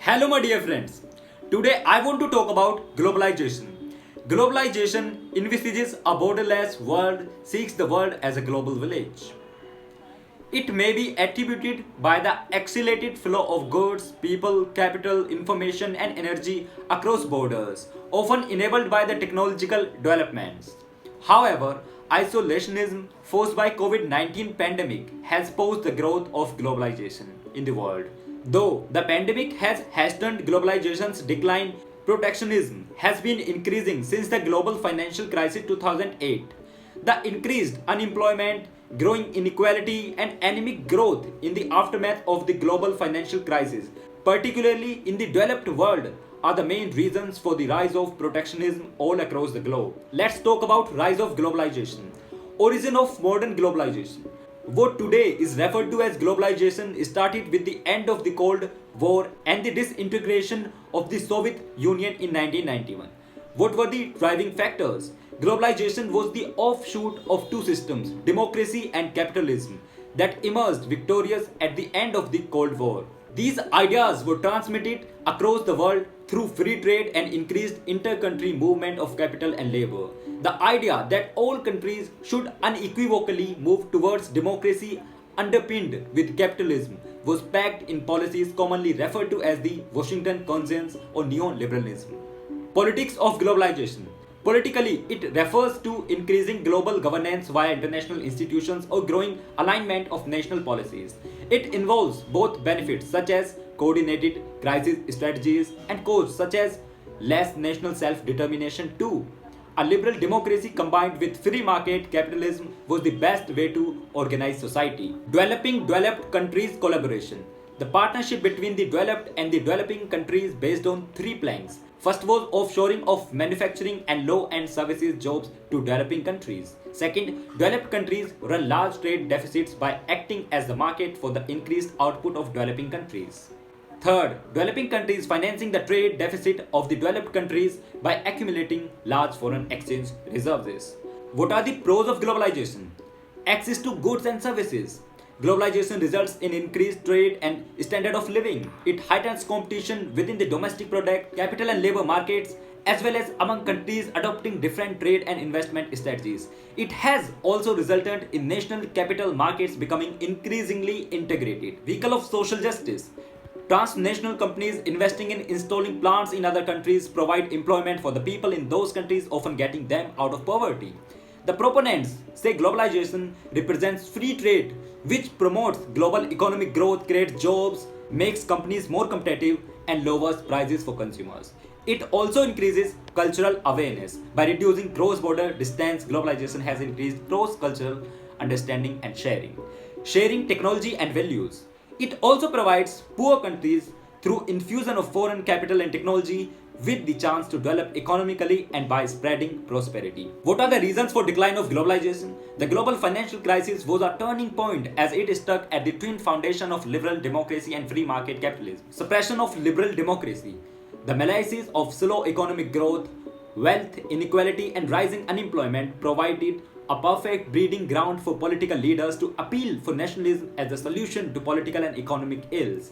Hello, my dear friends. Today I want to talk about globalization. Globalization envisages a borderless world, seeks the world as a global village. It may be attributed by the accelerated flow of goods, people, capital, information, and energy across borders, often enabled by the technological developments. However, isolationism forced by COVID-19 pandemic has posed the growth of globalization in the world. Though the pandemic has hastened globalization's decline, protectionism has been increasing since the global financial crisis 2008. The increased unemployment, growing inequality, and anemic growth in the aftermath of the global financial crisis, particularly in the developed world, are the main reasons for the rise of protectionism all across the globe. Let's talk about rise of globalization. Origin of modern globalization. What today is referred to as globalization started with the end of the Cold War and the disintegration of the Soviet Union in 1991. What were the driving factors? Globalization was the offshoot of two systems, democracy and capitalism, that emerged victorious at the end of the Cold War. These ideas were transmitted across the world through free trade and increased inter-country movement of capital and labor. The idea that all countries should unequivocally move towards democracy underpinned with capitalism was packed in policies commonly referred to as the Washington Consensus or neoliberalism. Politics of globalization. Politically, it refers to increasing global governance via international institutions or growing alignment of national policies. It involves both benefits such as coordinated crisis strategies and costs such as less national self-determination too. A liberal democracy combined with free market capitalism was the best way to organize society. Developing developed countries collaboration. The partnership between the developed and the developing countries based on three planks. First was offshoring of manufacturing and low-end services jobs to developing countries. Second, developed countries run large trade deficits by acting as the market for the increased output of developing countries. Third, developing countries financing the trade deficit of the developed countries by accumulating large foreign exchange reserves. What are the pros of globalization? Access to goods and services. Globalization results in increased trade and standard of living. It heightens competition within the domestic product, capital and labor markets, as well as among countries adopting different trade and investment strategies. It has also resulted in national capital markets becoming increasingly integrated. Vehicle of social justice. Transnational companies investing in installing plants in other countries provide employment for the people in those countries, often getting them out of poverty. The proponents say globalization represents free trade, which promotes global economic growth, creates jobs, makes companies more competitive, and lowers prices for consumers. It also increases cultural awareness. By reducing cross border distance, globalization has increased cross cultural understanding and sharing. Sharing technology and values. It also provides poor countries through infusion of foreign capital and technology with the chance to develop economically and by spreading prosperity. What are the reasons for decline of globalization? The global financial crisis was a turning point as it struck at the twin foundation of liberal democracy and free market capitalism. Suppression of liberal democracy. The malaise of slow economic growth, wealth inequality and rising unemployment provided a perfect breeding ground for political leaders to appeal for nationalism as the solution to political and economic ills.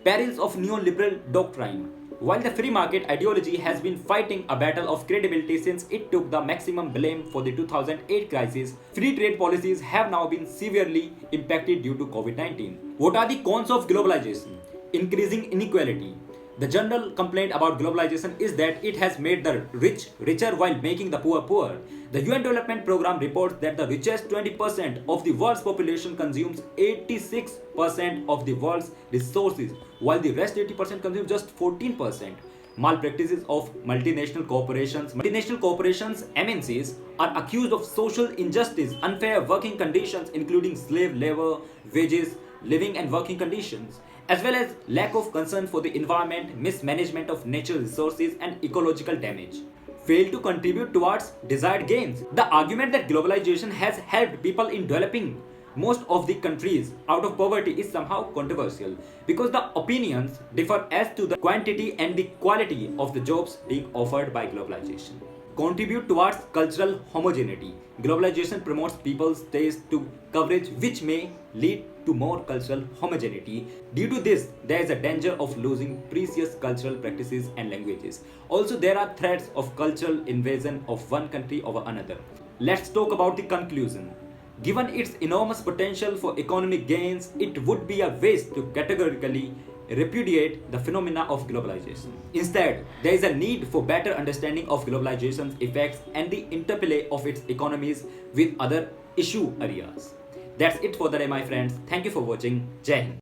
Perils of neoliberal doctrine. While the free market ideology has been fighting a battle of credibility since it took the maximum blame for the 2008 crisis, free trade policies have now been severely impacted due to COVID-19. What are the cons of globalization? Increasing inequality. The general complaint about globalization is that it has made the rich richer while making the poor poorer. The UN Development Programme reports that the richest 20% of the world's population consumes 86% of the world's resources, while the rest 80% consume just 14%. Malpractices of multinational corporations. Multinational corporations, MNCs, are accused of social injustice, unfair working conditions, including slave labor, wages, living and working conditions, as well as lack of concern for the environment, mismanagement of natural resources, and ecological damage. Fail to contribute towards desired gains. The argument that globalization has helped people in developing most of the countries out of poverty is somehow controversial because the opinions differ as to the quantity and the quality of the jobs being offered by globalization. Contribute towards cultural homogeneity. Globalization promotes people's taste to coverage which may lead to more cultural homogeneity. Due to this, there is a danger of losing precious cultural practices and languages. Also, there are threats of cultural invasion of one country over another. Let's talk about the conclusion. Given its enormous potential for economic gains, it would be a waste to categorically repudiate the phenomena of globalization. Instead, there is a need for better understanding of globalization's effects and the interplay of its economies with other issue areas. That's it for the day, my friends. Thank you for watching. Jai Hind.